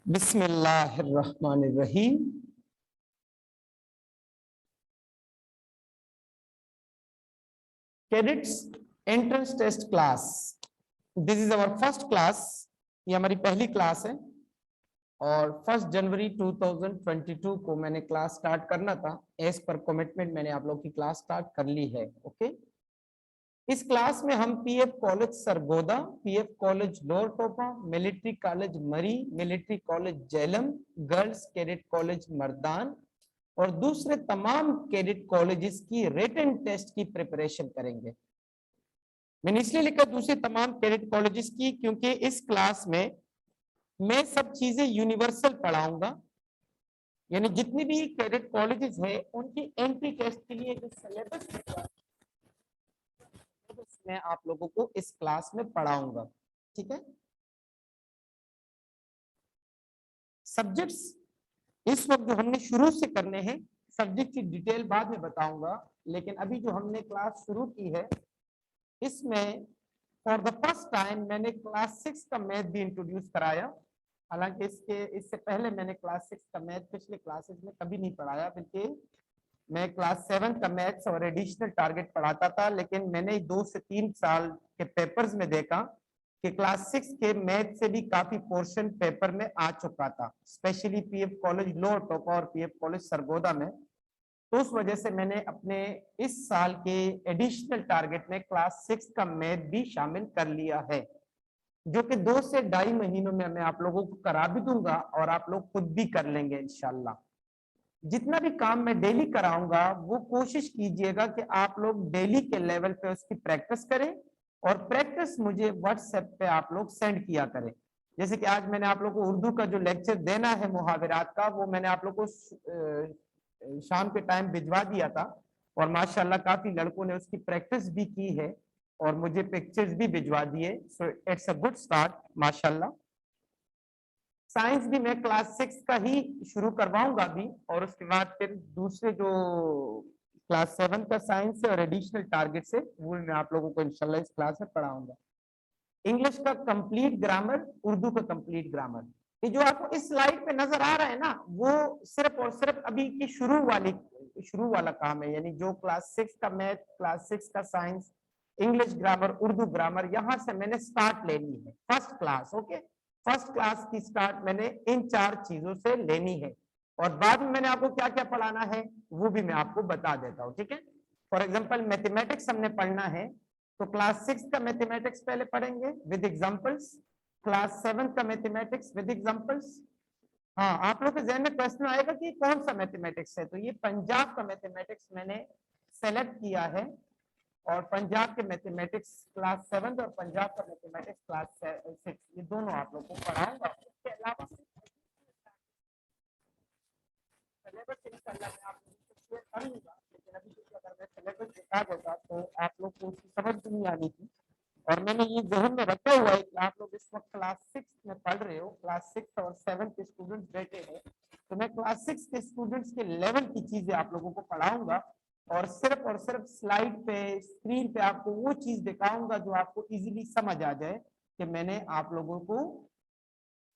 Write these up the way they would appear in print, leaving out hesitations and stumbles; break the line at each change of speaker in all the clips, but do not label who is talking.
बिस्मिल्लाहिर्रहमानिर्रहीम। Cadets entrance test class, this is our first class. ये हमारी पहली क्लास है और 1 जनवरी 2022 को मैंने क्लास स्टार्ट करना था। एज पर कमिटमेंट मैंने आप लोग की क्लास स्टार्ट कर ली है। ओके, इस क्लास में हम PF college Sargodha, PF college lower टोपा, मिलिट्री कॉलेज मरी, military college Jhelum, girls cadet college Mardan और दूसरे तमाम कैडेट कॉलेजेस की रिटन टेस्ट की प्रिपरेशन करेंगे। मैंने इसलिए लिखा दूसरे तमाम कैडेट कॉलेजेस की क्योंकि इस क्लास में मैं सब चीजें यूनिवर्सल पढ़ाऊंगा, यानी जितनी भी कैडेट कॉलेजेस है उनकी एंट्री टेस्ट के लिए जो सिलेबस मैं आप लोगों को इस क्लास में पढ़ाऊंगा। ठीक है, सब्जेक्ट्स इस वक्त जो हमने शुरू से करने हैं, सब्जेक्ट की डिटेल बाद में बताऊंगा, लेकिन अभी जो हमने क्लास शुरू की है इसमें फॉर द फर्स्ट टाइम मैंने क्लास 6 का मैथ भी इंट्रोड्यूस कराया। हालांकि इससे पहले मैंने क्लास 6 का मैथ पिछले क्लासेस में कभी नहीं पढ़ाया, बल्कि मैं क्लास 7 का मैथ्स और एडिशनल टारगेट पढ़ाता था, लेकिन मैंने 2 से 3 साल के पेपर्स में देखा कि क्लास 6 के मैथ से भी काफी पोर्शन पेपर में आ चुका था, स्पेशली पीएफ कॉलेज लोअर टोपा और पीएफ कॉलेज सरगोदा में। तो उस वजह से मैंने अपने इस साल के एडिशनल टारगेट में क्लास 6 का मैथ भी शामिल कर लिया है, जो कि 2 से 2.5 महीनों में मैं आप लोगों को करा भी दूंगा और आप लोग खुद भी कर लेंगे इंशाल्लाह। जितना भी काम मैं डेली कराऊंगा वो कोशिश कीजिएगा कि आप लोग डेली के लेवल पे उसकी प्रैक्टिस करें और प्रैक्टिस मुझे व्हाट्सएप पे आप लोग सेंड किया करें। जैसे कि आज मैंने आप लोग को उर्दू का जो लेक्चर देना है मुहावरात का, वो मैंने आप लोग को शाम के टाइम भिजवा दिया था और माशाल्लाह काफी लड़कों ने उसकी प्रैक्टिस भी की है और मुझे पिक्चर्स भी भिजवा दिए। So it's a good start माशाल्लाह। साइंस भी मैं क्लास 6 का ही शुरू करवाऊंगा अभी, और उसके बाद फिर दूसरे जो क्लास 7 का साइंस है और एडिशनल टारगेट से वो मैं आप लोगों को इंशाल्लाह इस क्लास में पढ़ाऊंगा। इंग्लिश का कंप्लीट ग्रामर, उर्दू का कंप्लीट ग्रामर, ये जो आपको इस स्लाइड पे नजर आ रहा है ना, वो सिर्फ और सिर्फ अभी की शुरू वाला काम है। यानी जो क्लास 6 का मैथ, क्लास 6 का science, English grammar, Urdu grammar, यहां से मैंने स्टार्ट लेनी है first class. Okay, first class की स्टार्ट मैंने इन 4 चीजों से लेनी है और बाद में मैंने आपको क्या क्या पढ़ाना है वो भी मैं आपको बता देता हूँ। ठीक है, फॉर एग्जाम्पल मैथमेटिक्स हमने पढ़ना है तो क्लास 6 का मैथमेटिक्स पहले पढ़ेंगे विद एग्जांपल्स, क्लास 7 का मैथमेटिक्स विद एग्जांपल्स। हाँ, आप लोग के जहन में क्वेश्चन आएगा कि कौन सा मैथमेटिक्स है, तो ये पंजाब का मैथमेटिक्स मैंने सेलेक्ट किया है और पंजाब के मैथमेटिक्स क्लास 7 और पंजाब का मैथमेटिक्स क्लास 6, ये दोनों आप लोग को पढ़ाऊंगा। इसके अलावा सिलेबस इंशाल्लाह मैं आप लोगों को शेयर करूंगा, लेकिन अभी देखिए अगर मैं सिलेबस दिखा देता तो आप लोग को उसकी समझ भी नहीं आनी थी। और मैंने ये जहन में रखा हुआ है कि आप लोग इस वक्त क्लास 6 में पढ़ रहे हो, क्लास 6 और 7 के स्टूडेंट्स बैठे हैं, तो मैं क्लास 6 के स्टूडेंट्स के लेवल की चीजें आप लोगों को पढ़ाऊंगा और सिर्फ स्लाइड पे, स्क्रीन पे आपको वो चीज दिखाऊंगा जो आपको इजीली समझ आ जाए कि मैंने आप लोगों को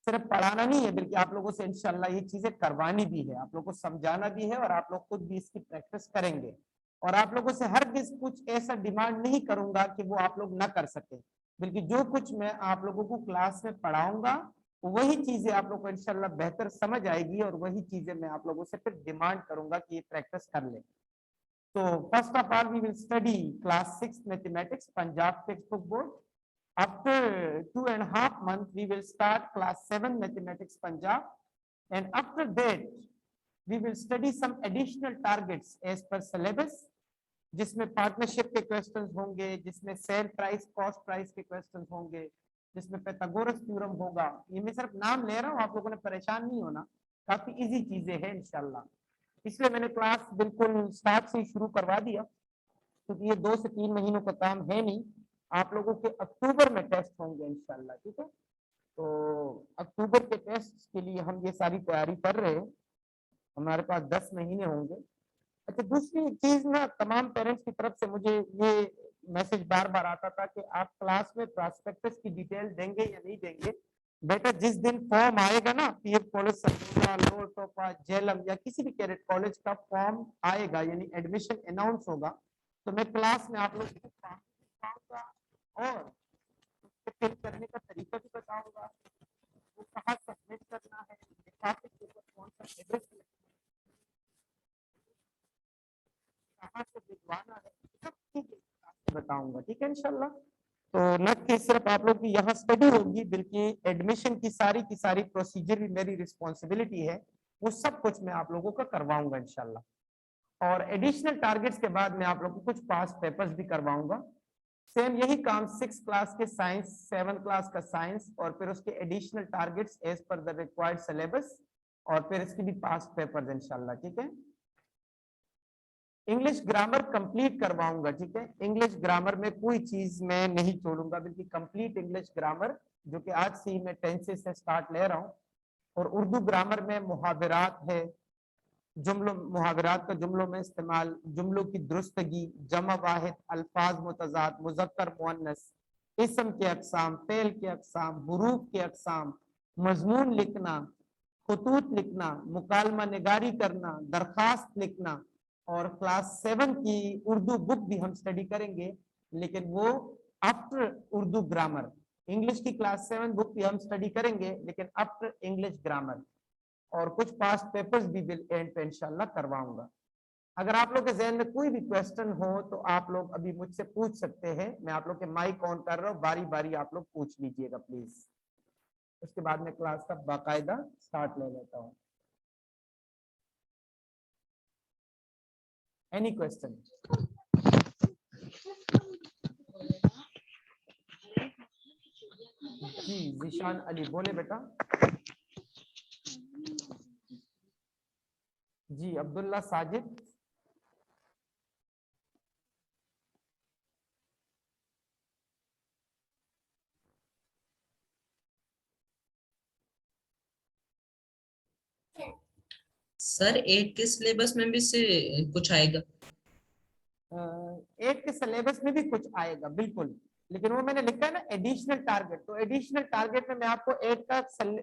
सिर्फ पढ़ाना नहीं है बल्कि आप लोगों से इंशाल्लाह ये चीजें करवानी भी है, आप लोगों को समझाना भी है और आप लोग खुद भी इसकी प्रैक्टिस करेंगे। और आप लोगों से हर किस कुछ ऐसा डिमांड नहीं करूंगा कि वो आप लोग ना कर सके, बल्कि जो कुछ मैं आप लोगों को क्लास में पढ़ाऊंगा वही चीजें आप लोग को इंशाल्लाह बेहतर समझ आएगी और वही चीजें मैं आप लोगों से फिर डिमांड करूंगा कि ये प्रैक्टिस कर ले। तो first of all we will study class 6 mathematics Punjab text book board. After 2.5 months, we will start class 7 mathematics Punjab, and after that, we will study some additional targets as per syllabus, जिसमें partnership के questions होंगे, जिसमें sale price cost price के questions होंगे, जिसमें Pythagoras theorem होगा। ये मैं सिर्फ नाम ले रहा हूँ, आप लोगों ने परेशान नहीं होना, काफी इजी चीजें हैं इंशाल्लाह। इसलिए मैंने क्लास बिल्कुल स्टार्ट से ही शुरू करवा दिया क्योंकि ये 2 से 3 महीनों का काम है नहीं। आप लोगों के अक्टूबर में टेस्ट होंगे इंशाल्लाह। ठीक है, तो अक्टूबर के टेस्ट के लिए हम ये सारी तैयारी कर रहे हैं, हमारे पास 10 महीने होंगे। अच्छा, दूसरी चीज ना, तमाम पेरेंट्स की तरफ से मुझे ये मैसेज बार बार आता था कि आप क्लास में प्रॉस्पेक्टस की डिटेल देंगे या नहीं देंगे, बेटा जिस दिन फॉर्म आएगा ना, पीएफ कॉलेज सरगोजा, लोअर टोपा, झेलम या किसी भी कैडेट कॉलेज का फॉर्म आएगा, यानी एडमिशन अनाउंस होगा, तो मैं क्लास में आप लोगों को फॉर्म दिखाऊंगा और फिल करने का तरीका भी बताऊंगा, वो कहाँ सबमिट करना है, लिफाफे के ऊपर कौन सा एड्रेस कहाँ से भिजवाना है, सब चीजें बताऊंगा। ठीक है इंशाल्लाह। तो न कि सिर्फ आप लोग की यहाँ स्टडी होगी, बल्कि एडमिशन की सारी प्रोसीजर भी मेरी रिस्पॉन्सिबिलिटी है, वो सब कुछ मैं आप लोगों का करवाऊंगा इंशाल्लाह। और एडिशनल टारगेट्स के बाद मैं आप लोगों को कुछ पास पेपर्स भी करवाऊंगा। सेम यही काम 6 क्लास के साइंस, 7 क्लास का साइंस, और फिर उसके additional targets as per the required syllabus, और फिर इसकी भी पास पेपर्स इंशाल्लाह। ठीक है। इंग्लिश ग्रामर कंप्लीट करवाऊंगा। ठीक है, इंग्लिश ग्रामर में कोई चीज मैं नहीं छोड़ूंगा, बल्कि कंप्लीट इंग्लिश ग्रामर, जो कि आज से ही मैं टेंसेस से स्टार्ट ले रहा हूँ। और उर्दू ग्रामर में मुहावरात है, जुमलों मुहावरात का जुमलों में इस्तेमाल, जुमलों की दुरुस्तगी, जमा वाहिद, अल्फाज मुतजाद, मुजक्कर मुअन्नस, इस्म के अकसाम, फेल के अकसाम, हुरूफ के अकसाम, मजमून लिखना, खुतूत लिखना, मुकालमा निगारी करना, दरखास्त लिखना। और क्लास 7 की उर्दू बुक भी हम स्टडी करेंगे, लेकिन वो आफ्टर उर्दू ग्रामर। इंग्लिश की क्लास 7 बुक भी हम स्टडी करेंगे, लेकिन आफ्टर इंग्लिश ग्रामर। और कुछ पास्ट पेपर्स भी एंड पे इंशाल्लाह करवाऊंगा। अगर आप लोग के जहन में कोई भी क्वेश्चन हो तो आप लोग अभी मुझसे पूछ सकते हैं। मैं आप लोग के माइक ऑन कर रहा हूँ, बारी बारी आप लोग पूछ लीजिएगा प्लीज। उसके बाद में क्लास का बाकायदा स्टार्ट ले लेता हूँ। Any question? जी जिशान अली बोले बेटा। जी अब्दुल्ला साजिद।
सर 8 के सिलेबस में भी से कुछ आएगा?
8 के सिलेबस में भी कुछ आएगा बिल्कुल, लेकिन वो मैंने लिखा है ना एडिशनल टारगेट। तो एडिशनल टारगेट में मैं आपको 8 का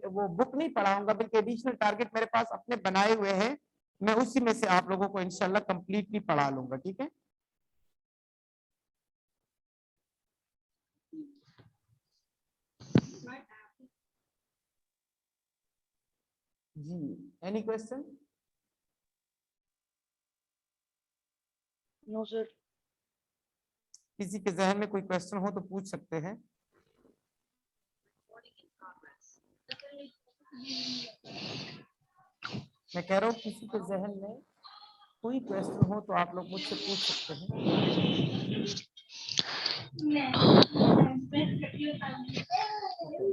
वो बुक नहीं पढ़ाऊंगा, बल्कि एडिशनल टारगेट मेरे पास अपने बनाए हुए हैं, मैं उसी में से आप लोगों को इंशाल्लाह कंप्लीटली पढ़ा लूंगा। ठीक है जी। Any question?
No sir.
किसी के जहन में कोई क्वेश्चन हो तो पूछ सकते हैं। मैं कह रहा हूँ किसी के जहन में कोई क्वेश्चन हो तो आप लोग मुझसे पूछ सकते हैं।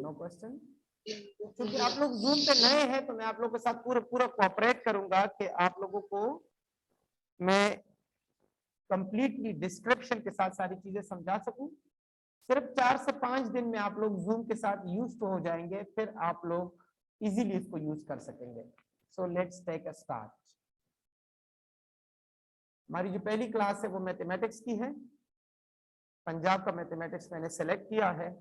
No question. क्योंकि आप लोग जूम पे नए हैं तो मैं आप लोगों के साथ पूरा पूरा कोऑपरेट करूंगा कि आप लोगों को मैं कंप्लीटली डिस्क्रिप्शन के साथ सारी चीजें समझा सकूं। सिर्फ 4 से 5 दिन में आप लोग जूम के साथ यूज हो जाएंगे, फिर आप लोग इजीली इसको यूज कर सकेंगे। So let's take a start. हमारी जो पहली क्लास है वो मैथमेटिक्स की है। पंजाब का मैथमेटिक्स मैंने सेलेक्ट किया है।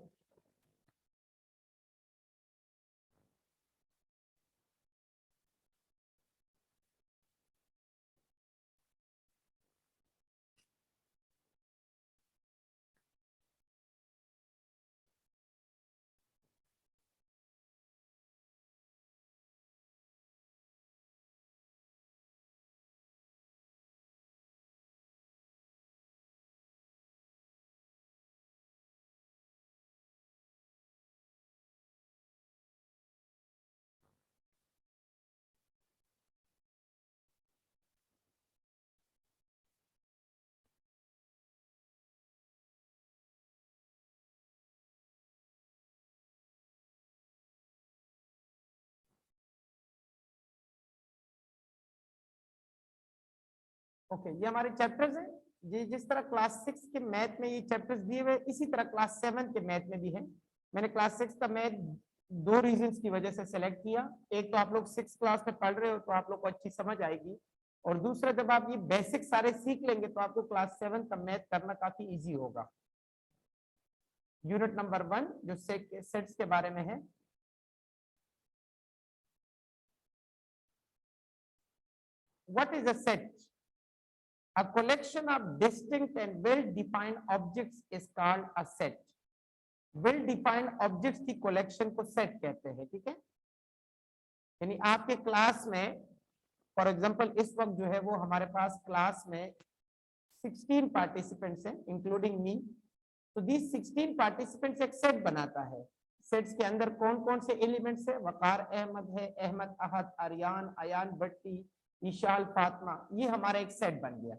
ओके ये हमारे चैप्टर्स हैं। ये जिस तरह क्लास 6 के मैथ में ये चैप्टर्स दिए हुए, इसी तरह क्लास 7 के मैथ में भी है। मैंने क्लास 6 का मैथ 2 रीजंस की वजह से सेलेक्ट किया। एक तो आप लोग 6 क्लास में पढ़ रहे हो तो आप लोग को अच्छी समझ आएगी, और दूसरा जब आप ये बेसिक सारे सीख लेंगे तो आपको क्लास 7 का मैथ करना काफी ईजी होगा। यूनिट नंबर 1 जो सेट्स के बारे में है, what is a set? A collection of distinct and well-defined objects is called a set. Well-defined objects की collection को set कहते हैं, ठीक है? यानी आपके क्लास में फॉर एग्जांपल इस वक्त जो है वो हमारे पास क्लास में 16 पार्टिसिपेंट्स हैं इंक्लूडिंग मी। तो दिस 16 पार्टिसिपेंट्स एक सेट बनाता है। सेट्स के अंदर कौन कौन से एलिमेंट्स है? वकार अहमद है, अहमद अहद, आर्यान, अयान भट्टी, ईशाल फातिमा, ये हमारा एक सेट बन गया।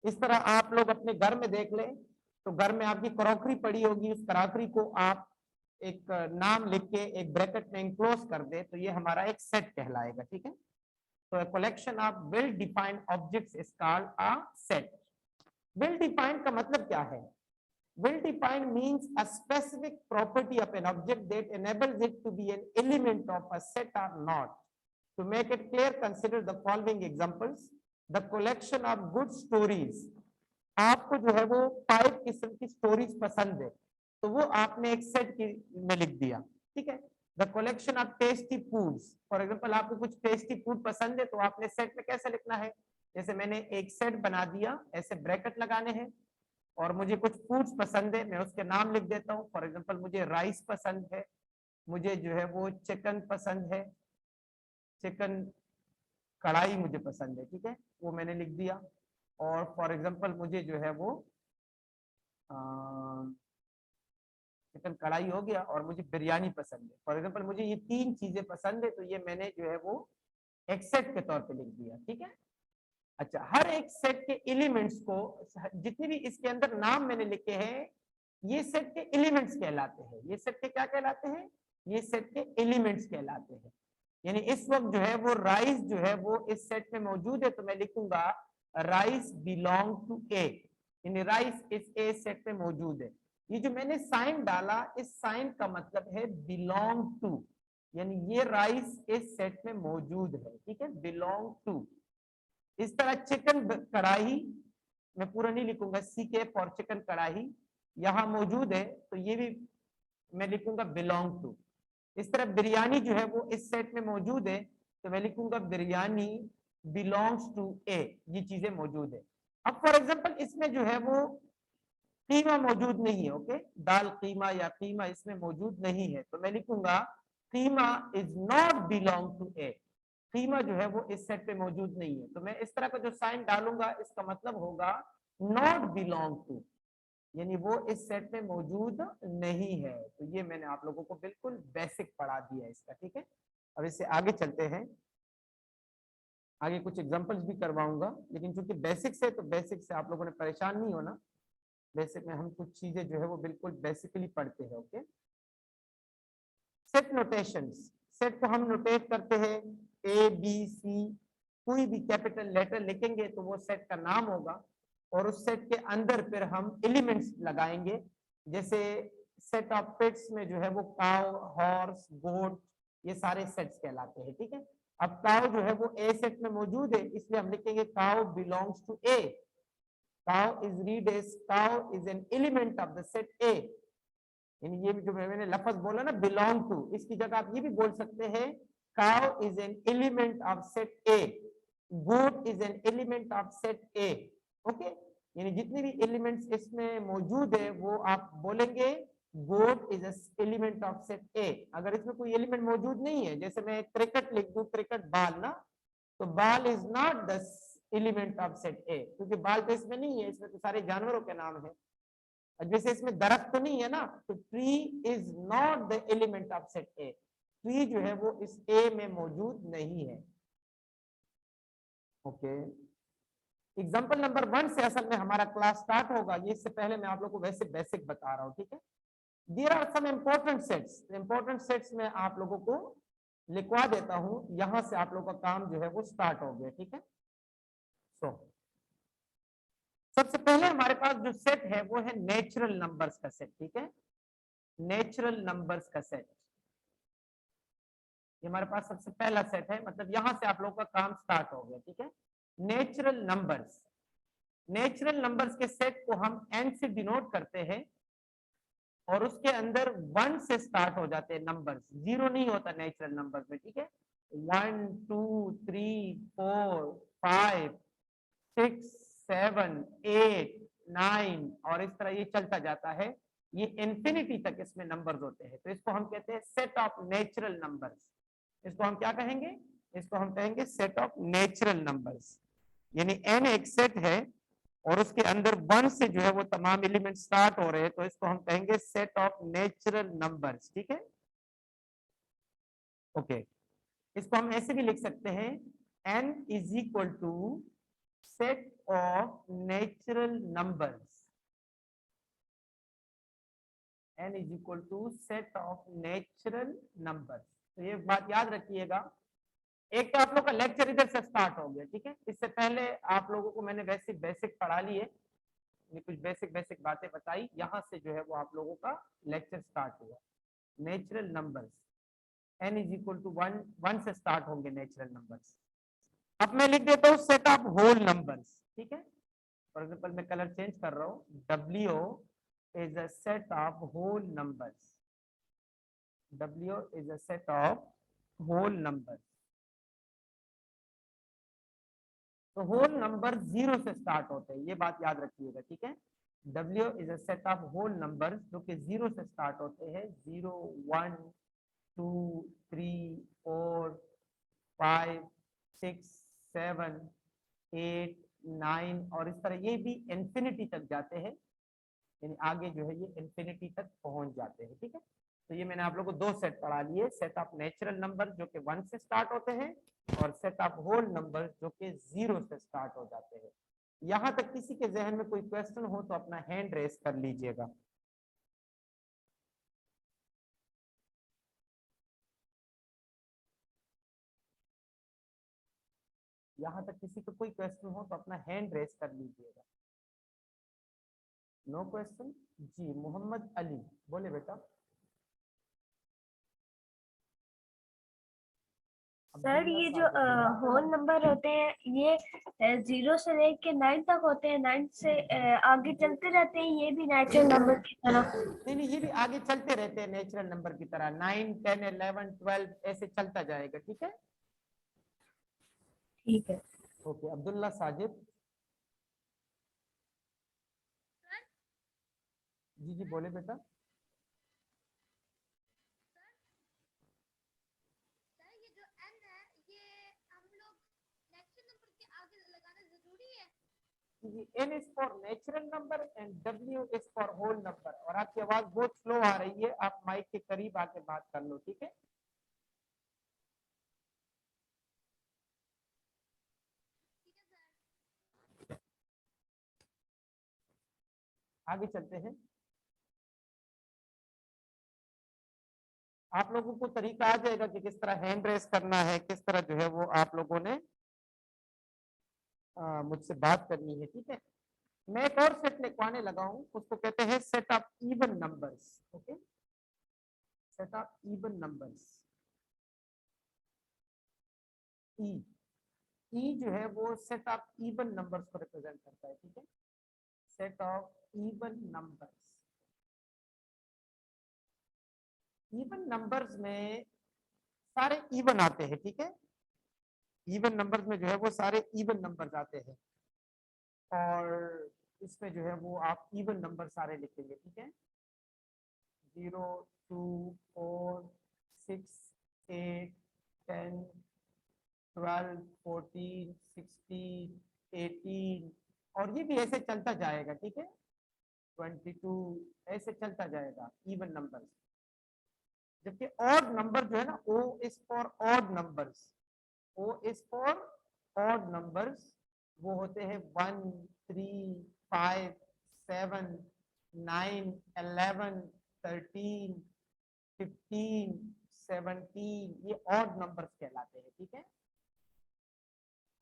इस तरह आप लोग अपने घर में देख लें तो घर में आपकी क्रॉकरी पड़ी होगी, उस क्रॉकरी को आप एक नाम लिख के एक ब्रैकेट में इंक्लोज कर दे तो ये हमारा एक सेट कहलाएगा, ठीक है? तो collection of well defined objects is called a set. Well defined का मतलब क्या है? Well defined means a specific property of an object that enables it to be an element of a set or not. To make it clear, consider the following examples. The collection of good stories. आपको जो है वो 5 किस्म की stories पसंद है तो वो आपने एक सेट में लिख दिया, ठीक है? The collection of tasty foods, for example आपको कुछ टेस्टी फूड पसंद है तो आपने सेट में कैसे लिखना है? जैसे मैंने एक सेट बना दिया, ऐसे ब्रैकेट लगाने हैं और मुझे कुछ फूड्स पसंद है, मैं उसके नाम लिख देता हूँ। फॉर एग्जांपल मुझे राइस पसंद है, मुझे जो है वो चिकन पसंद है, चिकन कढ़ाई मुझे पसंद है, ठीक है? वो मैंने लिख दिया। और फॉर एग्जांपल मुझे जो है वो चिकन कढ़ाई हो गया और मुझे बिरयानी पसंद है। फॉर एग्जांपल मुझे ये 3 चीजें पसंद है तो ये मैंने जो है वो एक सेट के तौर पे लिख दिया, ठीक है? अच्छा, हर एक सेट के एलिमेंट्स को, जितने भी इसके अंदर नाम मैंने लिखे हैं, ये सेट के एलिमेंट्स कहलाते हैं। ये सेट के क्या कहलाते हैं? ये सेट के एलिमेंट्स कहलाते हैं। यानी इस वक्त जो है वो राइस जो है वो इस सेट में मौजूद है तो मैं लिखूंगा राइस बिलोंग टू ए, यानी राइस इस ए सेट में मौजूद है। ये जो मैंने साइन डाला, इस साइन का मतलब है बिलोंग टू, यानी ये राइस इस सेट में मौजूद है, ठीक है? Belong to. इस तरह चिकन कढ़ाई मैं पूरा नहीं लिखूंगा, सी के फॉर चिकन कढ़ाई यहाँ मौजूद है तो ये भी मैं लिखूंगा बिलोंग टू। इस तरह बिरयानी जो है वो इस सेट में मौजूद है तो मैं लिखूंगा बिरयानी बिलोंग्स टू ए, ये चीजें मौजूद है। अब फॉर एग्जांपल इसमें जो है वो कीमा मौजूद नहीं है, ओके? दाल कीमा या कीमा इसमें मौजूद नहीं है तो मैं लिखूंगा कीमा इज नॉट बिलोंग टू ए, कीमा जो है वो इस सेट पे मौजूद नहीं है। तो मैं इस तरह का जो साइन डालूंगा इसका मतलब होगा नॉट बिलोंग टू, यानी वो इस सेट में मौजूद नहीं है। तो ये मैंने आप लोगों को बिल्कुल बेसिक पढ़ा दिया इसका, ठीक है? अब इससे आगे चलते हैं, आगे कुछ एग्जांपल्स भी करवाऊंगा, लेकिन चूंकि बेसिक से तो बेसिक से आप लोगों ने परेशान नहीं होना। बेसिक में हम कुछ चीजें जो है वो बिल्कुल बेसिकली पढ़ते हैं, ओके? सेट नोटेशंस, सेट को हम नोटेट करते हैं ए बी सी, कोई भी कैपिटल लेटर लिखेंगे तो वो सेट का नाम होगा और उस सेट के अंदर फिर हम एलिमेंट्स लगाएंगे। जैसे सेट ऑफ पेट्स में जो है वो काउ, हॉर्स, गोट, ये सारे सेट्स कहलाते हैं, ठीक है? अब काउ जो है वो ए सेट में मौजूद है इसलिए हम लिखेंगे cow belongs to A. Cow is read as cow is an element of the set A, यानी ये जो मैंने लफ्ज बोला ना बिलोंग टू, इसकी जगह आप ये भी बोल सकते हैं cow is an element of set A, goat is an element of set A, okay? यानी जितने भी एलिमेंट्स इसमें मौजूद है वो आप बोलेंगे goat is element of set A. अगर इसमें कोई एलिमेंट मौजूद नहीं है, जैसे मैं क्रिकेट लिख दूं, क्रिकेट बाल ना, तो बाल is not the element of set ए, क्योंकि बाल तो इसमें नहीं है, इसमें तो सारे जानवरों के नाम है। जैसे इसमें दरख्त तो नहीं है ना, तो tree is not the element of set A, tree जो है वो इस ए में मौजूद नहीं है, ओके? एग्जाम्पल नंबर 1 से असल में हमारा क्लास स्टार्ट होगा, ये इससे पहले मैं आप लोगों को वैसे बेसिक बता रहा हूँ, ठीक है? There are some important sets, important sets में आप लोगों को लिखवा देता हूं, यहां से आप लोगों का काम जो है वो स्टार्ट हो गया, ठीक है? सबसे पहले हमारे पास जो सेट है वो है नेचुरल नंबर्स का सेट, ठीक है? नेचुरल नंबर्स का सेट, ये हमारे पास सबसे पहला सेट है, मतलब यहां से आप लोगों का काम स्टार्ट हो गया, ठीक है? नेचुरल नंबर्स, नेचुरल नंबर्स के सेट को हम n से डिनोट करते हैं और उसके अंदर 1 से स्टार्ट हो जाते हैं नंबर्स, 0 नहीं होता नेचुरल नंबर्स में, ठीक है? 1 2 3 4 5 6 7 8 9 और इस तरह ये चलता जाता है, ये इंफिनिटी तक इसमें नंबर्स होते हैं, तो इसको हम कहते हैं सेट ऑफ नेचुरल नंबर्स। इसको हम क्या कहेंगे? इसको हम कहेंगे सेट ऑफ नेचुरल नंबर्स। यानी n एक सेट है और उसके अंदर 1 से जो है वो तमाम एलिमेंट स्टार्ट हो रहे हैं, तो इसको हम कहेंगे सेट ऑफ नेचुरल नंबर्स। ठीक है, ओके। इसको हम ऐसे भी लिख सकते हैं, n is equal to set of natural numbers. n is equal to set of natural numbers. तो ये बात याद रखिएगा। एक तो आप लोग का लेक्चर इधर से स्टार्ट हो गया, ठीक है। इससे पहले आप लोगों को मैंने वैसे बेसिक पढ़ा लिए, कुछ बेसिक बेसिक बातें बताई, यहाँ से जो है वो आप लोगों का लेक्चर स्टार्ट हुआ। Natural numbers n is equal to 1 से स्टार्ट होंगे नेचुरल नंबर्स। अब मैं लिख देता हूँ सेट ऑफ होल नंबर्स। ठीक है, फॉर एग्जाम्पल मैं कलर चेंज कर रहा हूँ, W is a set of whole numbers. W is a set of whole numbers. तो होल नंबर 0 से स्टार्ट होते हैं, ये बात याद रखिएगा। ठीक है, W is a set of whole numbers जो कि 0 से स्टार्ट होते हैं। 0 1 2 3 4 5 6 7 8 9 और इस तरह ये भी इंफिनिटी तक जाते हैं, यानी आगे जो है ये इंफिनिटी तक पहुंच जाते हैं। ठीक है, तो ये मैंने आप लोगों को 2 सेट पढ़ा लिए, सेट ऑफ नेचुरल नंबर जो कि 1 से स्टार्ट होते हैं और सेट ऑफ होल नंबर जो कि 0 से स्टार्ट हो जाते हैं। यहां तक किसी के जहन में कोई क्वेश्चन हो तो अपना हैंड रेस कर लीजिएगा। यहां तक किसी को कोई क्वेश्चन हो तो अपना हैंड रेस कर लीजिएगा। No question? जी, मोहम्मद अली बोले बेटा।
सर ये जो होल नंबर होते हैं ये 0 से लेके 9 तक होते हैं, 9 से आगे चलते रहते हैं, ये भी नेचुरल नंबर की तरह?
नहीं, ये भी आगे चलते रहते हैं नेचुरल नंबर की तरह, 9 10 11 12 ऐसे चलता जाएगा। ठीक है,
ठीक है।
ओके। अब्दुल्ला साजिद जी जी बोले बेटा। n is for natural number and W is for whole number। और आपकी आवाज बहुत स्लो आ रही है, आप माइक के करीब आके बात कर लो। ठीक है, आगे चलते हैं। आप लोगों को तरीका आ जाएगा कि किस तरह हैंड रेस करना है, किस तरह जो है वो आप लोगों ने मुझसे बात करनी है। ठीक है, मैं एक और सेट लिखवाने लगा हूं, उसको कहते हैं set of even numbers. Okay, set of even numbers. E जो है वो सेट ऑफ इवन नंबर्स को रिप्रेजेंट करता है। ठीक है, set of even numbers. Even numbers में सारे इवन आते हैं। ठीक है, इवन नंबर्स में जो है वो सारे इवन नंबर्स आते हैं और इसमें जो है वो आप इवन नंबर सारे लिखेंगे। ठीक है, 0 2 4 6 8 10 12 14 16 18 और ये भी ऐसे चलता जाएगा। ठीक है, 22 ऐसे चलता जाएगा इवन नंबर्स। जबकि ऑड नंबर जो है ना, O is for odd numbers. O is for odd numbers, वो होते हैं 1 3 5 7 9 11 13 15 17, ये ऑड नंबर्स कहलाते हैं। ठीक है,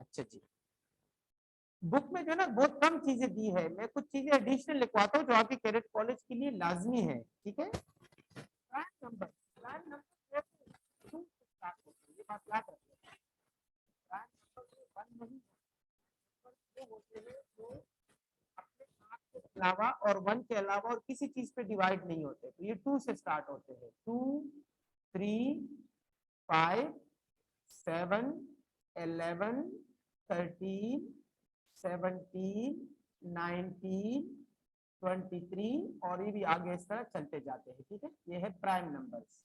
अच्छा जी। बुक में जो है ना बहुत कम चीजें दी है, मैं कुछ चीजें एडिशनल लिखवाता हूँ जो आपके कैडेट कॉलेज के लिए लाजमी है। ठीक है, प्राइम नंबर, प्राइम नंबर 2 से स्टार्ट होते हैं, ये बात याद रखिए। प्राइम नंबर 1 नहीं, वो होते हैं जो अपने आप के अलावा और 1 के अलावा और किसी चीज पे डिवाइड नहीं होते, तो ये 2 से स्टार्ट होते हैं। 2 3 5 7, 11, 13, 17, 19, 23 और ये भी आगे इस तरह चलते जाते हैं। ठीक है, ये है प्राइम नंबर्स।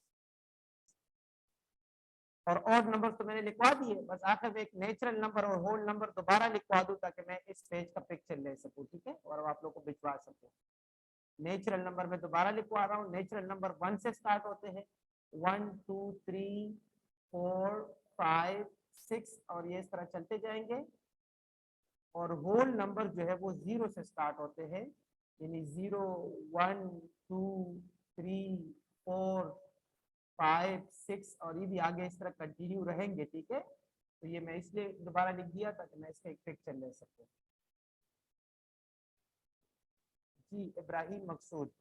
और ऑड नंबर तो मैंने लिखवा दिए, बस आखिर में एक नेचुरल नंबर और होल नंबर दोबारा लिखवा दूं ताकि मैं इस पेज का पिक्चर ले सकूं। ठीक है, और आप लोग को भिजवा सकूं। नेचुरल नंबर में दोबारा लिखवा रहा हूँ। नेचुरल नंबर 1 से स्टार्ट होते हैं, 1 2 3 4 5 6 और ये इस तरह चलते जाएंगे। और होल नंबर जो है वो 0 से स्टार्ट होते हैं, यानी 0 1 2 3 4 5 6 और ये भी आगे इस तरह कंटिन्यू रहेंगे। ठीक है, तो ये मैं इसलिए दोबारा लिख दिया ताकि मैं इसका एक पिक्चर ले सकूं। जी इब्राहिम मकसूद।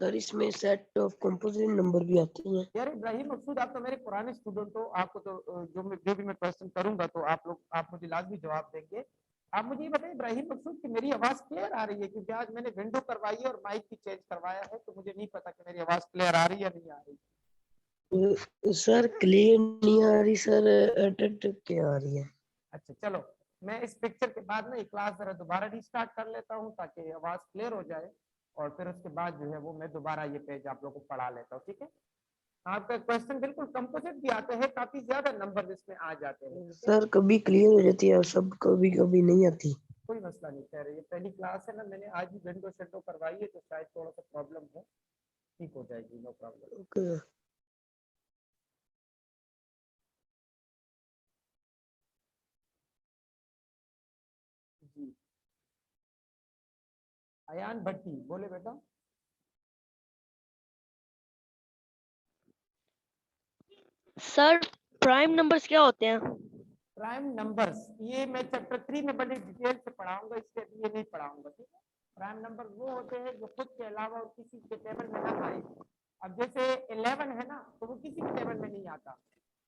सर इसमें सेट ऑफ कंपोजिट नंबर भी आते हैं।
यार इब्राहिम मकसूद, आप तो मेरे पुराने स्टूडेंट हो, आपको तो जो भी मैं क्वेश्चन करूंगा तो आप मुझे लाजमी जवाब देंगे। आप मुझे ये बताइए इब्राहिम मकसूद कि मेरी आवाज क्लियर आ रही है, क्योंकि आज मैंने विंडो करवाई है और माइक भी चेंज करवाया है, तो मुझे नहीं पता कि मेरी आवाज क्लियर आ रही है या नहीं आ रही।
सर क्लियर नहीं आ रही सर, अटट के आ रही है।
अच्छा चलो, मैं इस पिक्चर के बाद में क्लास जरा दोबारा रिस्टार्ट कर लेता हूँ ताकि आवाज क्लियर हो जाए, और फिर उसके बाद जो है वो मैं दोबारा ये पेज आप लोगों को पढ़ा लेता हूँ। ठीक है, आपका क्वेश्चन बिल्कुल कंपोजिट भी आते हैं, काफी ज्यादा नंबर इसमें आ जाते हैं।
सर कभी क्लियर हो जाती है और सब कभी कभी नहीं आती।
कोई मसला नहीं, कह रहे ये पहली क्लास है ना, मैंने आज ही विंडो शेडो करवाई है, तो शायद थोड़ा सा प्रॉब्लम है, ठीक हो जाएगी, नो प्रॉब्लम।
ओके
जी अयान भट्टी बोले बेटा।
सर प्राइम नंबर्स क्या होते हैं?
प्राइम नंबर्स ये मैं चैप्टर 3 में बड़ी डिटेल से पढ़ाऊंगा, इसके लिए ये नहीं पढ़ाऊंगा। ठीक है, प्राइम नंबर वो होते हैं जो खुद के अलावा और किसी के टेबल में ना आए। अब जैसे 11 है ना, तो वो किसी के टेबल में नहीं आता।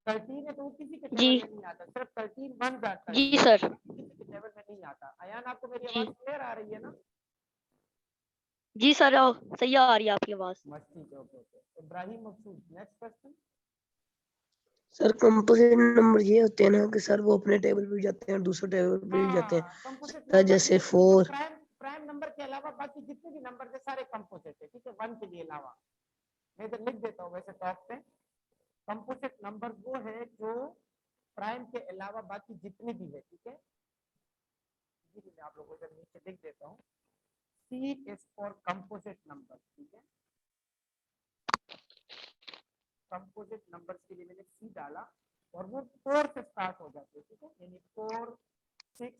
13 है तो वो किसी के
जी
टेबल में नहीं आता, सिर्फ 13 बन जाता है,
जी सर।
किसी के टेबल में नहीं आता। अयान आपको मेरी
जी
आवाज क्लियर आ रही है ना?
जी सर, सही आ रही है आपकी आवाज।
मस्त, ठीक है, okay okay. Ibrahim Maqsood, next question.
Sir composite number ये होते हैं ना कि सर वो अपने टेबल पे भी जाते हैं और दूसरे टेबल पे भी जाते हैं।
कंपोजिट
सर
नंबर
जैसे 4
प्राइम नंबर के अलावा बाकी जितने भी नंबर है सारे कंपोजिट है। ठीक है, 1 के लिए अलावा मैं इधर लिख देता हूँ वैसे टॉप पे। कंपोजिट नंबर वो है जो प्राइम के अलावा बाकी जितने भी है। ठीक है, मैं आप लोगों को इधर नीचे लिख देता हूँ, C is for composite number। ठीक है, कंपोजिट नंबर्स के लिए मैंने C डाला और वो 4 से स्टार्ट हो जाते हैं। ठीक है, यानी 4 6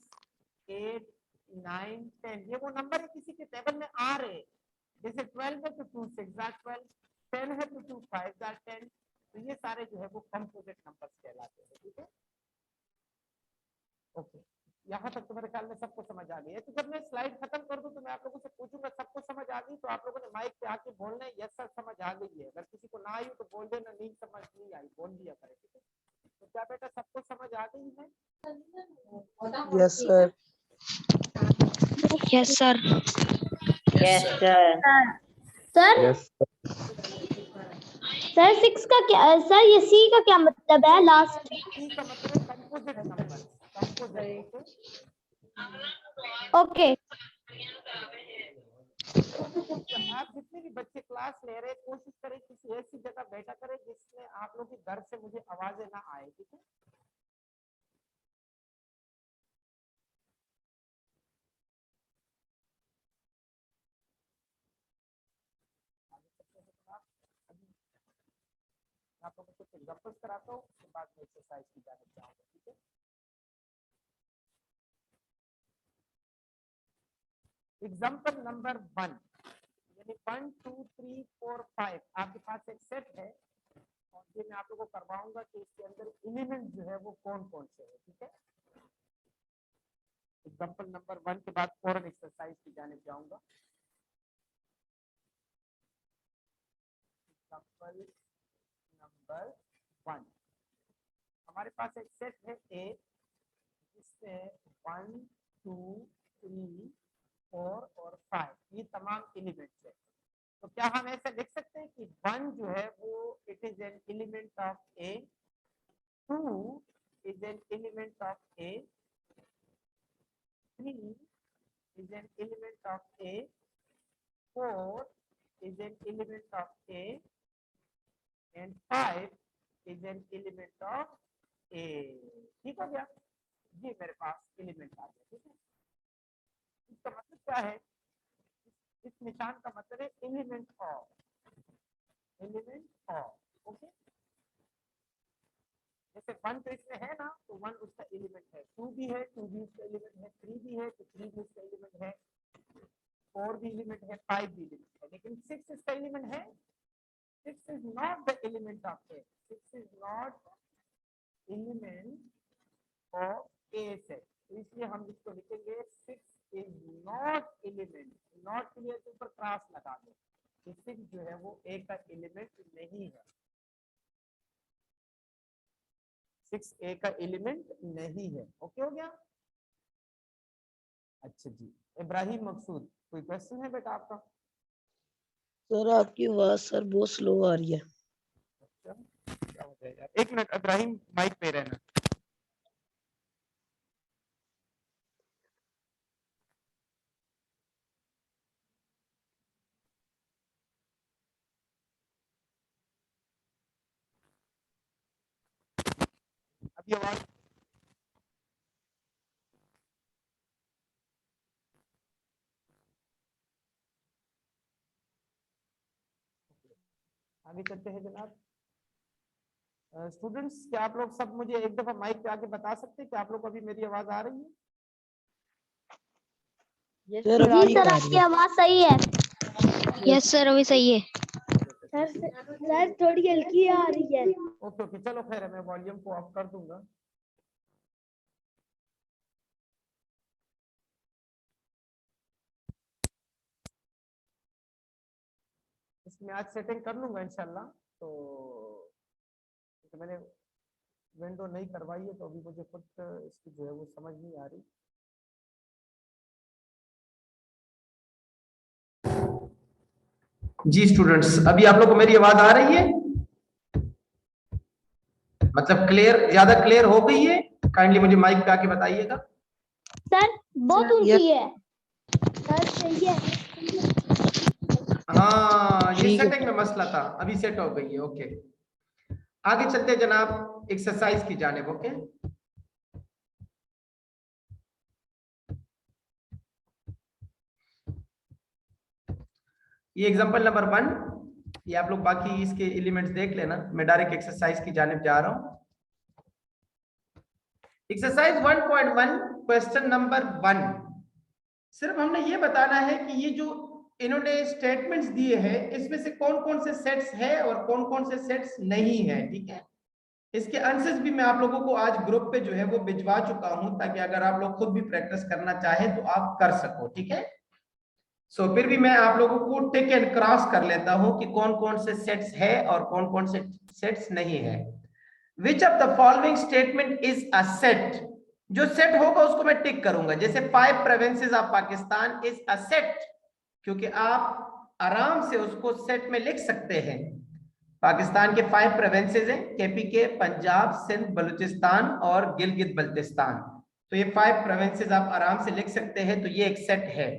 8 9 10 ये वो नंबर है किसी के टेबल में आ रहे हैं। जैसे 12 है तो 2 6 12, 10 है तो 2 5 10, तो ये सारे जो है वो कंपोजिट नंबर्स कहलाते हैं। ठीक है, ओके, यहाँ तक तो मेरे ख्याल में सबको समझ आ गई है। तो जब मैं स्लाइड खत्म कर दूं तो मैं आप लोगों से पूछूंगा सबको समझ आ गई, तो आप लोगों ने माइक पे आके बोलना है यस सर समझ आ गई है। अगर किसी को ना आई तो बोल देना नहीं समझ नहीं आई, बोल दिया करें। ठीक है, तो क्या बेटा सबको समझ आ गई है?
Yes sir.
Yes sir.
Yes sir.
Sir
yes
sir 6 का क्या, सर ये सी का क्या मतलब है लास्ट?
सी का मतलब कंपोजिट नंबर, कंपोजिट।
ओके
आप जितने भी बच्चे क्लास ले रहे हैं कोशिश करें किसी ऐसी जगह बैठा करें जिसमें आप लोग के घर से मुझे आवाजें ना आए। ठीक है, आप लोगों को कुछ एग्जांपल्स कराता हूँ, उसके बाद में एक्सरसाइज की जाने चाहूंगा। ठीक है, एग्जांपल नंबर 1, यानी 1 2 3 4 5 आपके पास एक सेट है और ये मैं आप लोगों को करवाऊंगा कि इसके अंदर एलिमेंट जो है वो कौन कौन से है। ठीक है, एग्जांपल नंबर 1 के बाद फौरन एक्सरसाइज की जाने चाहूंगा। एग्जांपल नंबर 1, हमारे पास एक सेट है ए जिसमें 1 2 3 4 और 5 ये तमाम एलिमेंट्स है। तो क्या हम ऐसा लिख सकते हैं कि 1 जो है वो it is an element of A and 5 is an element of A. ठीक हो गया, ये मेरे पास एलिमेंट आ गया। ठीक है, इसका मतलब क्या है, इस निशान का मतलब है एलिमेंट ऑफ, ओके। जैसे 1 तो इसमें है ना, तो 1 उसका एलिमेंट है, 2 भी है, 2 भी उसका एलिमेंट है, 3 भी है, तो 3 भी उसका एलिमेंट है, 4 भी एलिमेंट है, 5 भी एलिमेंट है, लेकिन 6 इसका एलिमेंट है। 6 is not the element of A. 6 is not element of A set. तो इसलिए हम इसको लिखेंगे 6 is not element. नॉट के लिए ऊपर क्रॉस लगा दो, 6 जो है वो A का एलिमेंट नहीं है, 6 A का एलिमेंट नहीं है। ओके हो गया। अच्छा जी, इब्राहिम मकसूद, कोई क्वेश्चन है बेटा आपका?
सर आपकी आवाज सर बहुत स्लो आ रही है।
अच्छा, क्या हो जाए यार, एक मिनट इब्राहिम, माइक पे रहना। अभी आवाज आगे चलते हैं जनाब। स्टूडेंट्स, क्या आप लोग सब मुझे एक दफा माइक पे आके बता सकते हैं कि आप लोग को अभी मेरी आवाज आ रही है?
जी सर
आपकी आवाज सही है।
यस सर अभी सही है।
सर थोड़ी हल्की आ रही है।
ओके ओके, चलो खैर है, मैं वॉल्यूम को ऑफ कर दूंगा। इसमें आज सेटिंग कर लूंगा इंशाल्लाह। तो मैंने विंडो नहीं करवाई है, तो अभी मुझे खुद इसकी जो है वो समझ नहीं आ रही। जी स्टूडेंट्स, अभी आप लोग को मेरी आवाज आ रही है? मतलब क्लियर, ज्यादा क्लियर हो गई है? काइंडली मुझे माइक पे आके बताइएगा।
सर बहुत ऊंची है। सर सही है।
हाँ, ये
ठीक है।
सेटिंग में मसला था, अभी सेट हो गई है। ओके, आगे चलते हैं जनाब एक्सरसाइज की जानिब। ओके, ये एग्जांपल नंबर 1, ये आप लोग बाकी इसके एलिमेंट्स देख लेना, मैं डायरेक्ट एक्सरसाइज की जानिब जा रहा हूं। एक्सरसाइज 1.1 क्वेश्चन नंबर 1, सिर्फ हमने ये बताना है कि ये जो इन्होंने स्टेटमेंट्स दिए हैं इसमें से कौन कौन से सेट्स है और कौन कौन से सेट्स नहीं है। ठीक है, इसके आंसर्स भी मैं आप लोगों को आज ग्रुप पे जो है वो भिजवा चुका हूं, ताकि अगर आप लोग खुद भी प्रैक्टिस करना चाहे तो आप कर सको। ठीक है, सो फिर भी मैं आप लोगों को टिक एंड क्रॉस कर लेता हूं कि कौन कौन से सेट्स है और कौन कौन से सेट्स नहीं है। Which of the following statement is a set? जो सेट होगा उसको मैं टिक करूंगा। जैसे 5 provinces of Pakistan is a set, क्योंकि आप आराम से उसको सेट में लिख सकते हैं। पाकिस्तान के 5 प्रोविंसेस हैं, केपीके, पंजाब, सिंध, बलूचिस्तान और गिलगित बल्तिस्तान। तो ये 5 प्रोविंसेस आप आराम से लिख सकते हैं, तो ये एक सेट है।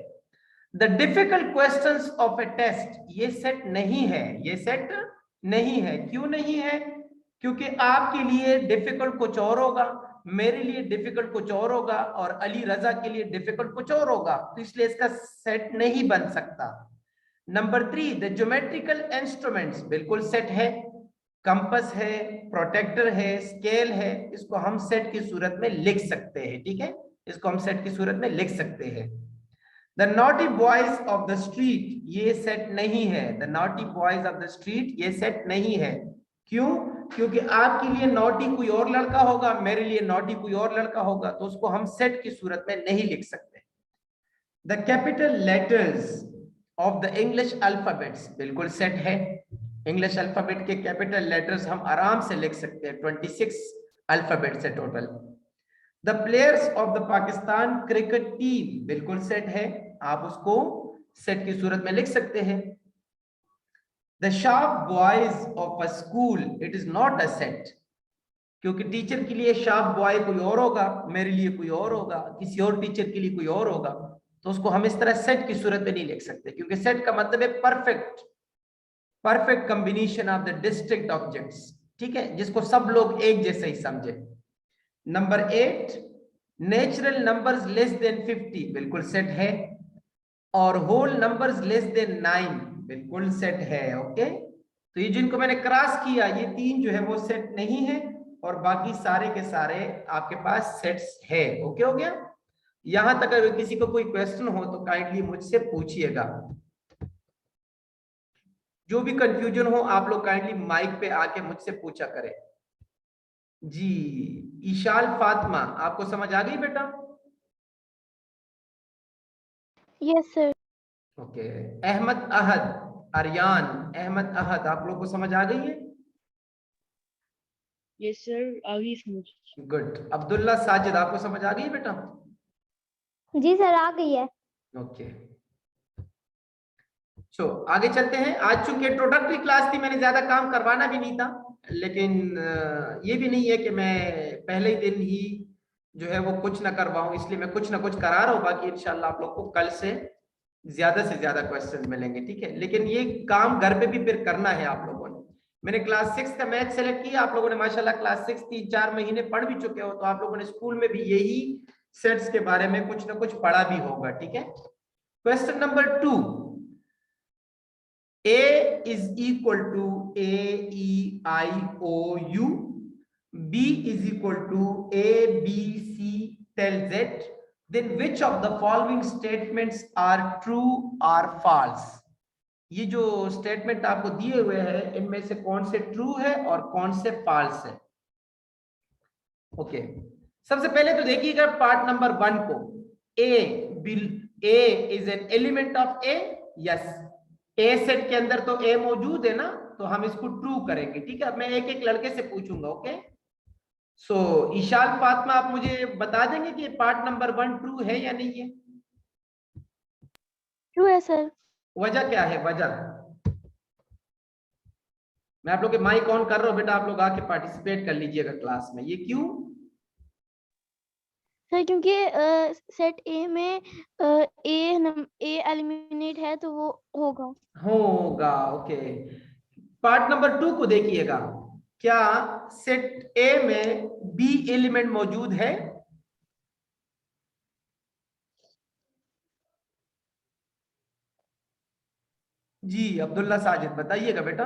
The difficult questions of a test, ये सेट नहीं है, ये सेट नहीं है। क्यों नहीं है? क्योंकि आपके लिए डिफिकल्ट कुछ और होगा, मेरे लिए डिफिकल्ट कुछ और होगा, और अली रजा के लिए डिफिकल्ट कुछ और होगा, तो इसलिए इसका सेट नहीं बन सकता। नंबर 3, द ज्योमेट्रिकल इंस्ट्रूमेंट्स बिल्कुल सेट है, कंपास है, प्रोटेक्टर है, स्केल है, इसको हम सेट की सूरत में लिख सकते हैं। ठीक है, इसको हम सेट की सूरत में लिख सकते हैं। The naughty boys of the street, ये सेट नहीं है। The naughty boys of the street ये सेट नहीं है। क्यों? क्योंकि आपके लिए नॉटी कोई और लड़का होगा, मेरे लिए नॉटी कोई और लड़का होगा, तो उसको हम सेट की सूरत में नहीं लिख सकते। The capital letters of the English alphabets बिल्कुल सेट है। इंग्लिश अल्फाबेट के कैपिटल लेटर्स हम आराम से लिख सकते हैं, 26 अल्फाबेट्स है total. The players of the Pakistan cricket team बिल्कुल सेट है, आप उसको सेट की सूरत में लिख सकते हैं। The sharp boys of a school, it is not a set, क्योंकि टीचर के लिए शार्प बॉय कोई और होगा, मेरे लिए कोई और होगा, किसी और टीचर के लिए कोई और होगा, तो उसको हम इस तरह सेट की सूरत में नहीं लिख सकते, क्योंकि सेट का मतलब है perfect. Perfect combination of the district objects, ठीक है, जिसको सब लोग एक जैसे ही समझे। Number 8, natural numbers less than 50 बिल्कुल सेट है, और होल नंबर्स लेस देन 9 बिल्कुल सेट है। ओके, तो ये जिनको मैंने क्रॉस किया ये 3 जो है वो सेट नहीं है, और बाकी सारे के सारे आपके पास सेट्स है। ओके हो गया। यहां तक अगर किसी को कोई क्वेश्चन हो तो काइंडली मुझसे पूछिएगा, जो भी कंफ्यूजन हो आप लोग काइंडली माइक पे आके मुझसे पूछा करें। जी ईशाल फातिमा, आपको समझ आ गई बेटा?
Yes sir.
ओके, अहमद अहद, अरियान अहमद अहद, आप लोग को समझ आ गई है?
यस सर, आगे समझ।
गुड। अब्दुल्ला साजिद, आपको समझ आ गई बेटा?
जी सर आ गई है।
ओके, सो आगे चलते हैं। आज चूंकि इंट्रोडक्टरी क्लास थी, मैंने ज्यादा काम करवाना भी नहीं था, लेकिन ये भी नहीं है कि मैं पहले ही दिन ही जो है वो कुछ ना करवाऊं, इसलिए मैं कुछ ना कुछ करा रहा हूं। बाकी इंशाल्लाह आप लोग को कल से ज्यादा क्वेश्चंस मिलेंगे, ठीक है। लेकिन ये काम घर पे भी फिर करना है आप लोगों ने। मैंने क्लास 6 का मैथ सेलेक्ट किया, आप लोगों ने माशाल्लाह क्लास 6 3-4 महीने पढ़ भी चुके हो, तो आप लोगों ने स्कूल में भी यही सेट्स के बारे में कुछ ना कुछ पढ़ा भी होगा, ठीक है। Question number 2, A is equal to A E I O U, B is equal to A B C till Z, then which of the following statements are true or false? ये जो स्टेटमेंट आपको दिए हुए हैं इनमें से कौन से ट्रू है और कौन से फॉल्स है? ओके, सबसे पहले तो देखिएगा पार्ट नंबर 1 को। A is an element of A, yes. A set के अंदर तो ए मौजूद है ना, तो हम इसको ट्रू करेंगे, ठीक है। अब मैं एक एक लड़के से पूछूंगा, ओके। सो ईशाल फातिमा, आप मुझे बता देंगे कि पार्ट नंबर 1 ट्रू है या नहीं है?
ट्रू है सर।
वजह क्या है? वजह मैं आप लोग के माइक ऑन कर रहा हूं बेटा, आप लोग आके पार्टिसिपेट कर लीजिएगा क्लास में। ये क्यों?
सर क्योंकि सेट ए में ए एलिमिनेट है तो वो होगा।
ओके। पार्ट नंबर 2 को देखिएगा, क्या सेट ए में बी एलिमेंट मौजूद है? जी अब्दुल्ला साजिद बताइएगा बेटा।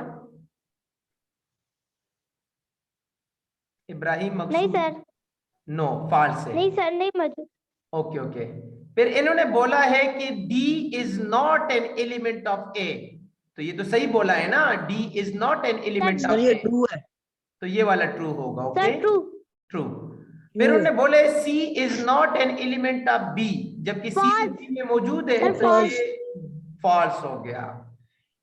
इब्राहिम
नहीं
मकसूद,
सर,
नो, फॉल्स है।
नहीं सर, नहीं मौजूद।
ओके ओके, फिर इन्होंने बोला है कि D is not an element of A, तो ये तो सही बोला है ना, D is not an element of
sir ये
ए,
ट्रू है।
तो ये वाला ट्रू होगा। Okay,
sir true.
ट्रू। फिर उन्होंने बोले C is not an element of B, जबकि सी
False.
बी में मौजूद है,
Sir,
तो
false.
ये फॉल्स हो गया।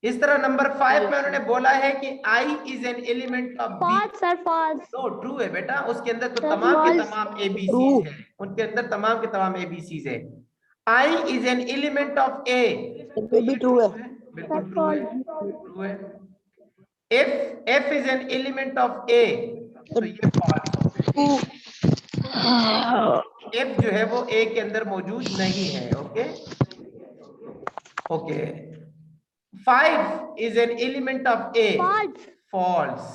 इस तरह नंबर 5 में उन्होंने बोला है कि I is an element of B,
false sir, false.
No, true है बेटा। उसके अंदर तो
Sir,
तमाम के
false.
तमाम
True.
एबीसीज है, उनके अंदर तमाम के तमाम एबीसीज है। आई is an element of A, तो
ये भी
ये
ट्रू
ट्रू
है।
है, बिल्कुल ट्रू है, ट्रू है। F is an element of A, तो ये फॉल्स हो गया। एफ जो है वो ए के अंदर मौजूद नहीं है। Okay okay. 5 is an element of A,
False.
false.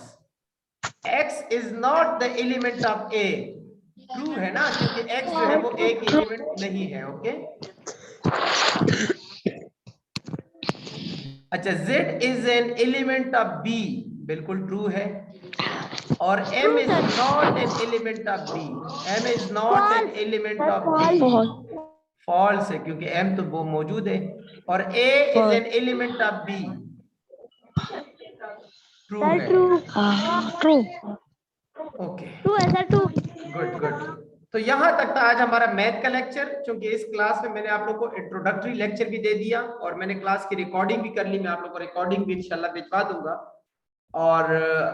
X is not the element of A, true है ना, क्योंकि X जो है वो A की एलिमेंट नहीं है। ओके, अच्छा, Z is an element of B, बिल्कुल ट्रू है। और M is not an element of B, M is not an element of B, false है, क्योंकि M तो वो मौजूद है। और A is an element of B, true
sir
है।
ट्रू।
ट्रू।
ओके,
ट्रू है सर, ट्रू।
Good good. तो यहां तक था आज हमारा मैथ का लेक्चर। क्योंकि इस क्लास में मैंने आप लोग को इंट्रोडक्टरी लेक्चर भी दे दिया और मैंने क्लास की रिकॉर्डिंग भी कर ली, मैं आप लोग को रिकॉर्डिंग भी इंशाल्लाह भिजवा दूंगा। और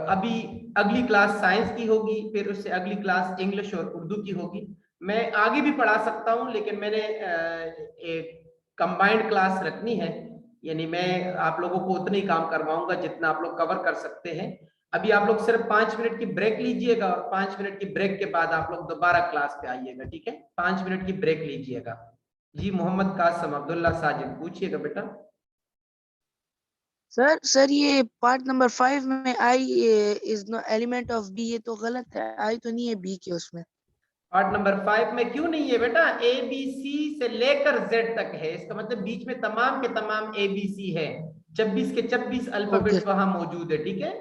अभी अगली क्लास साइंस की होगी, फिर उससे अगली क्लास इंग्लिश और उर्दू की होगी। मैं आगे भी पढ़ा सकता हूं, लेकिन मैंने एक कंबाइंड क्लास रखनी है, यानी मैं आप लोगों को उतना ही काम करवाऊंगा जितना आप लोग कवर कर सकते हैं। अभी आप लोग सिर्फ 5 मिनट की ब्रेक लीजिएगा, और 5 मिनट की ब्रेक के बाद आप लोग दोबारा क्लास पे आइएगा, ठीक है। 5 मिनट की ब्रेक लीजिएगा। जी मोहम्मद कासम, अब्दुल्ला साजिद, पूछिएगा बेटा।
सर ये पार्ट नंबर 5 में I is no element of B, ये तो गलत है, आई तो नहीं है बी के उसमें।
पार्ट नंबर 5 में क्यों नहीं है बेटा? ए बी सी से लेकर जेड तक है, इसका मतलब बीच में तमाम के तमाम ए बी सी है, 26 के 26 अल्फाबेट वहां मौजूद है। ठीक है,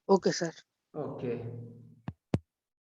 ओके सर।
ओके।